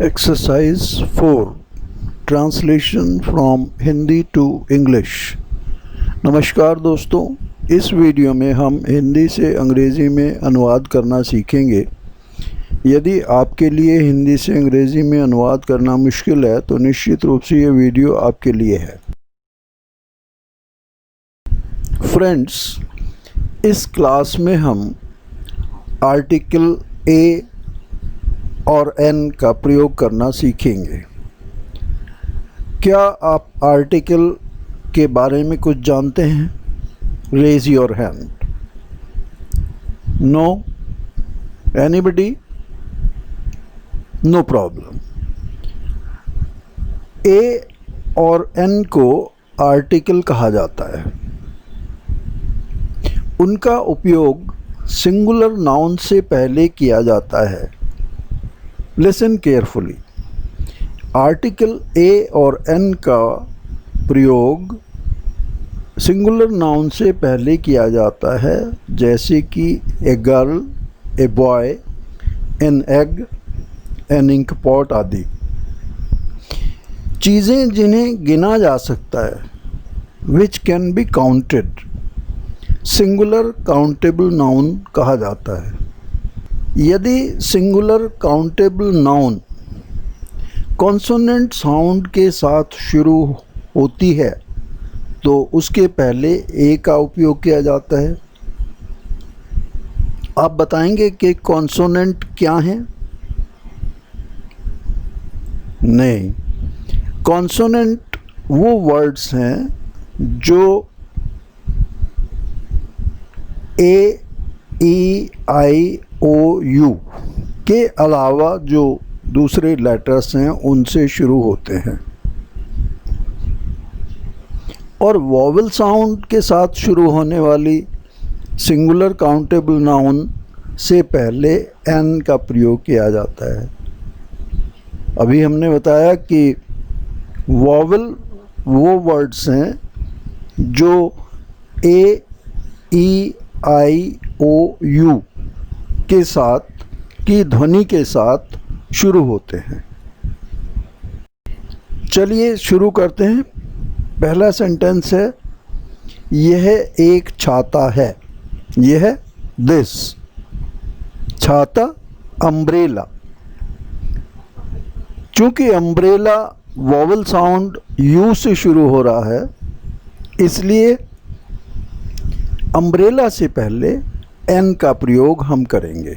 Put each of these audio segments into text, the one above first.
Exercise 4 Translation from Hindi to English। नमस्कार दोस्तों, इस वीडियो में हम हिंदी से अंग्रेज़ी में अनुवाद करना सीखेंगे। यदि आपके लिए हिंदी से अंग्रेज़ी में अनुवाद करना मुश्किल है तो निश्चित रूप से ये वीडियो आपके लिए है। फ्रेंड्स, इस क्लास में हम आर्टिकल ए और एन का प्रयोग करना सीखेंगे। क्या आप आर्टिकल के बारे में कुछ जानते हैं? Raise your hand. No? Anybody? No problem. A और एन को आर्टिकल कहा जाता है। उनका उपयोग सिंगुलर नाउन से पहले किया जाता है। Listen carefully. आर्टिकल ए और एन का प्रयोग सिंगुलर नाउन से पहले किया जाता है, जैसे कि a girl, a boy, an egg, an ink pot आदि। चीज़ें जिन्हें गिना जा सकता है, which can be counted, singular countable noun कहा जाता है। यदि singular countable noun consonant sound के साथ शुरू होती है तो उसके पहले ए का उपयोग किया जाता है। आप बताएंगे कि कॉन्सोनेंट क्या हैं? नहीं, कॉन्सोनेंट वो वर्ड्स हैं जो ए, ई, आई, ओ, यू के अलावा जो दूसरे लेटर्स हैं उनसे शुरू होते हैं। और वॉवल साउंड के साथ शुरू होने वाली सिंगुलर काउंटेबल नाउन से पहले एन का प्रयोग किया जाता है। अभी हमने बताया कि वॉवल वो वर्ड्स हैं जो ए, ई, आई, ओ, यू के साथ की ध्वनि के साथ शुरू होते हैं। चलिए शुरू करते हैं। पहला सेंटेंस है, यह एक छाता है। यह दिस, छाता अम्ब्रेला। चूंकि अम्ब्रेला वॉवल साउंड यू से शुरू हो रहा है, इसलिए अम्ब्रेला से पहले एन का प्रयोग हम करेंगे।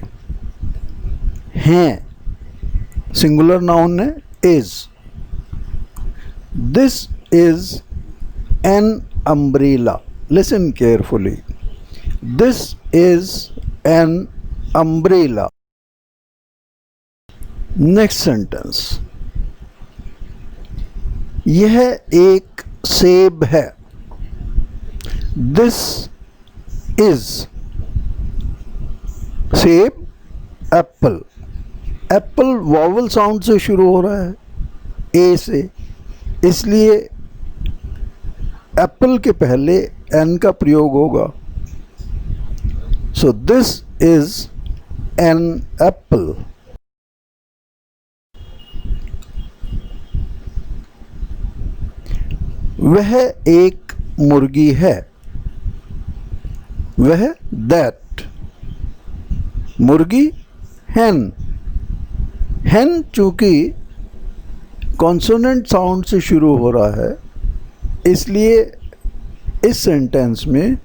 हैं सिंगुलर नाउन है is. This is an umbrella. Listen carefully. This is an umbrella. Next sentence, यह एक सेब है। दिस इज सेब, एप्पल। एप्पल वॉवल साउंड से शुरू हो रहा है, ए से, इसलिए एप्पल के पहले एन का प्रयोग होगा। So this is an apple. वह एक मुर्गी है। वह दैट। मुर्गी हैन। हैन चूंकि कॉन्सोनेंट साउंड से शुरू हो रहा है, इसलिए इस सेंटेंस में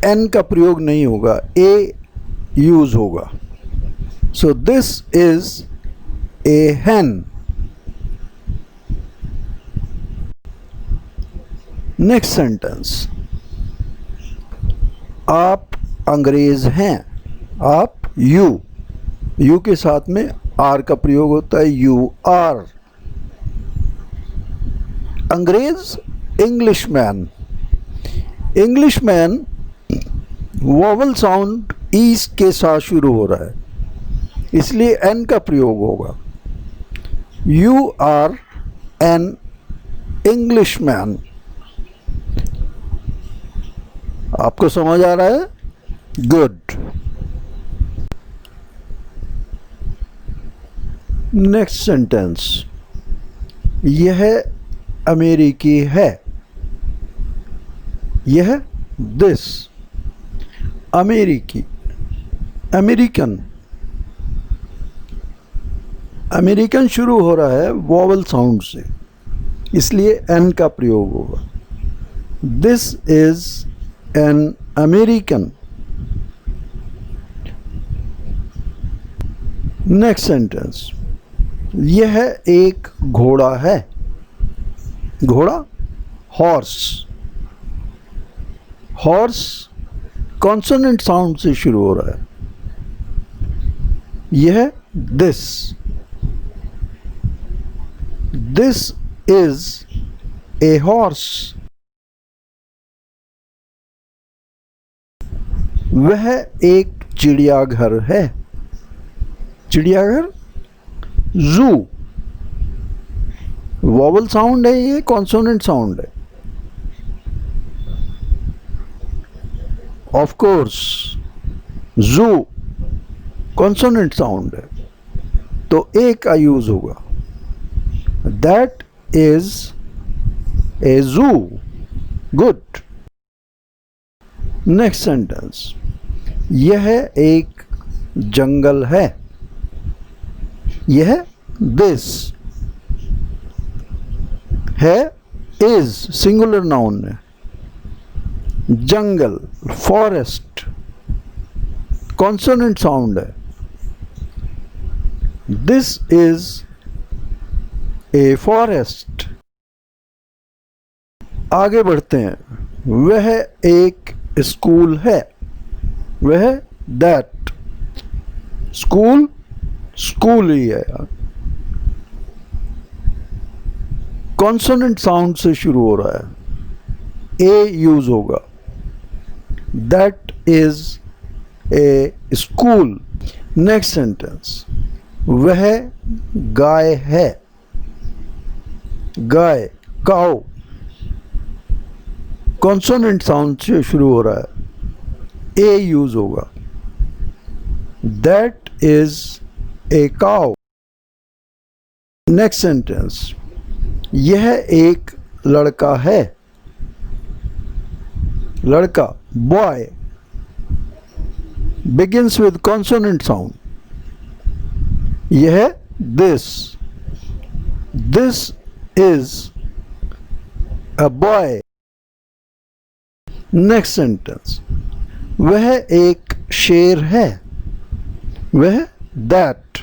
एन का प्रयोग नहीं होगा, ए यूज होगा। So this is a hen. Next sentence, आप अंग्रेज हैं। आप, यू। यू के साथ में आर का प्रयोग होता है, यू आर। अंग्रेज, इंग्लिशमैन। इंग्लिशमैन वॉवल साउंड ईस के साथ शुरू हो रहा है, इसलिए एन का प्रयोग होगा। You are an Englishman. आपको समझ आ रहा है? गुड। नेक्स्ट सेंटेंस, यह अमेरिकी है। यह दिस, अमेरिकी, अमेरिकन। अमेरिकन शुरू हो रहा है वॉवल साउंड से, इसलिए एन का प्रयोग होगा। This is an American. Next sentence, यह एक घोड़ा है। घोड़ा, हॉर्स। हॉर्स कॉन्सोनेंट साउंड से शुरू हो रहा है। यह this, this is a horse. वह एक चिड़ियाघर है। चिड़ियाघर, जू। वॉवल साउंड है, ये कॉन्सोनेंट साउंड है। ऑफ कोर्स, जू कॉन्सोनेंट साउंड है, तो ए का यूज होगा। दैट इज ए जू। गुड। नेक्स्ट सेंटेंस, यह एक जंगल है। यह दिस है, इज सिंगुलर नाउन है। जंगल, फॉरेस्ट, कॉन्सोनेंट साउंड है। This is a forest. आगे बढ़ते हैं, वह एक स्कूल है। वह दैट, स्कूल, स्कूल ही है यार। कॉन्सोनेंट साउंड से शुरू हो रहा है, ए यूज होगा। That is A school. Next sentence, वह गाय है। गाय, काउ, कॉन्सोनेंट साउंड से शुरू हो रहा है, ए यूज होगा। That is a cow. Next sentence, यह एक लड़का है। लड़का, boy, begins with consonant sound. यह this, this is a boy. Next sentence, वह एक शेर है। वह दैट,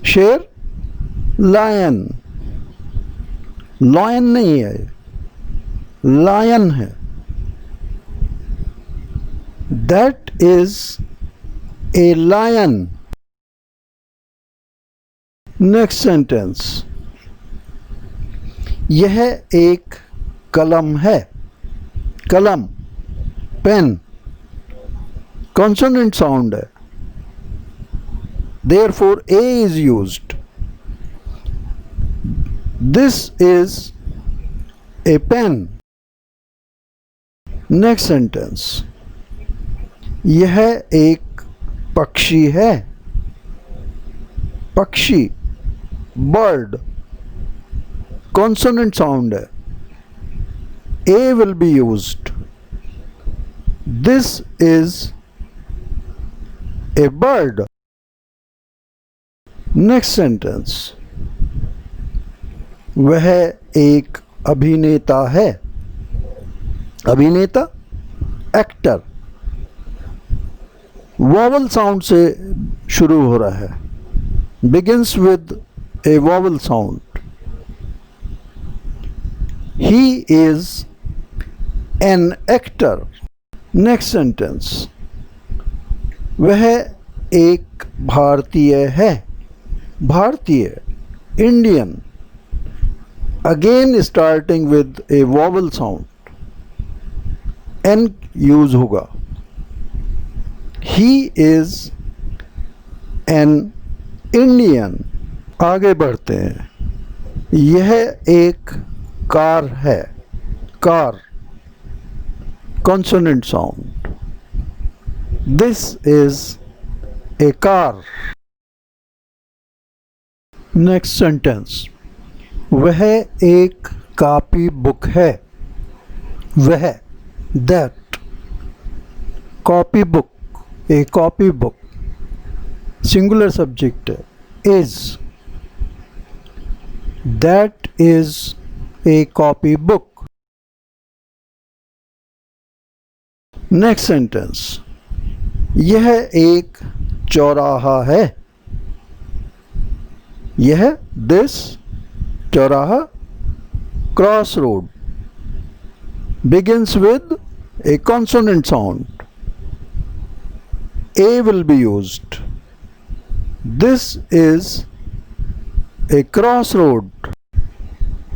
शेर, लायन, लॉयन नहीं है, लायन है। That is a lion. Next sentence, यह एक कलम है। कलम, पेन, कॉन्सोनेंट साउंड है, therefore a is used. This is a pen. Next sentence, यह एक पक्षी है। पक्षी, बर्ड, कॉन्सोनेंट साउंड है, a will be used. This is a bird. Next sentence, वह एक अभिनेता है। अभिनेता, एक्टर, वॉवल साउंड से शुरू हो रहा है, begins with a vowel sound. He is an actor. Next sentence, वह एक भारतीय है। भारतीय, Indian, again starting with a vowel sound, N use होगा। He is an Indian. आगे बढ़ते हैं, यह एक कार है। Car, consonant sound. This is a car. Next sentence, वह एक कॉपी बुक है। वह, that, copy book, a copy book, singular subject है, is, that is a copy book. Next sentence, यह एक चौराहा है। यह, दिस, चौराहा, cross road, begins with a consonant sound. A will be used. This is a crossroad.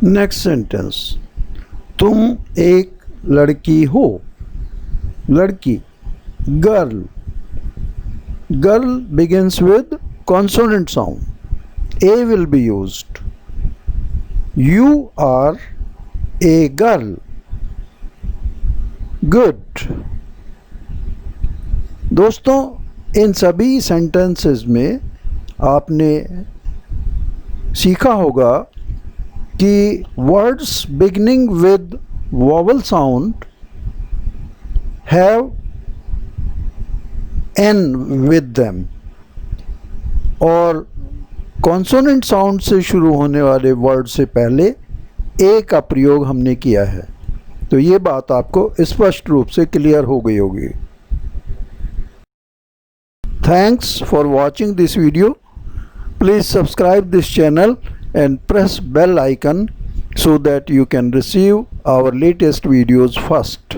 Next sentence, तुम एक लड़की हो। लड़की, girl. Girl begins with consonant sound. A will be used. You are a girl. Good. दोस्तों, इन सभी sentences में आपने सीखा होगा कि words beginning with vowel sound have an with them, और कॉन्सोनेंट साउंड से शुरू होने वाले वर्ड से पहले ए का प्रयोग हमने किया है। तो ये बात आपको स्पष्ट रूप से क्लियर हो गई होगी। Thanks for watching this video. Please subscribe this channel and press bell icon so that you can receive our latest videos first.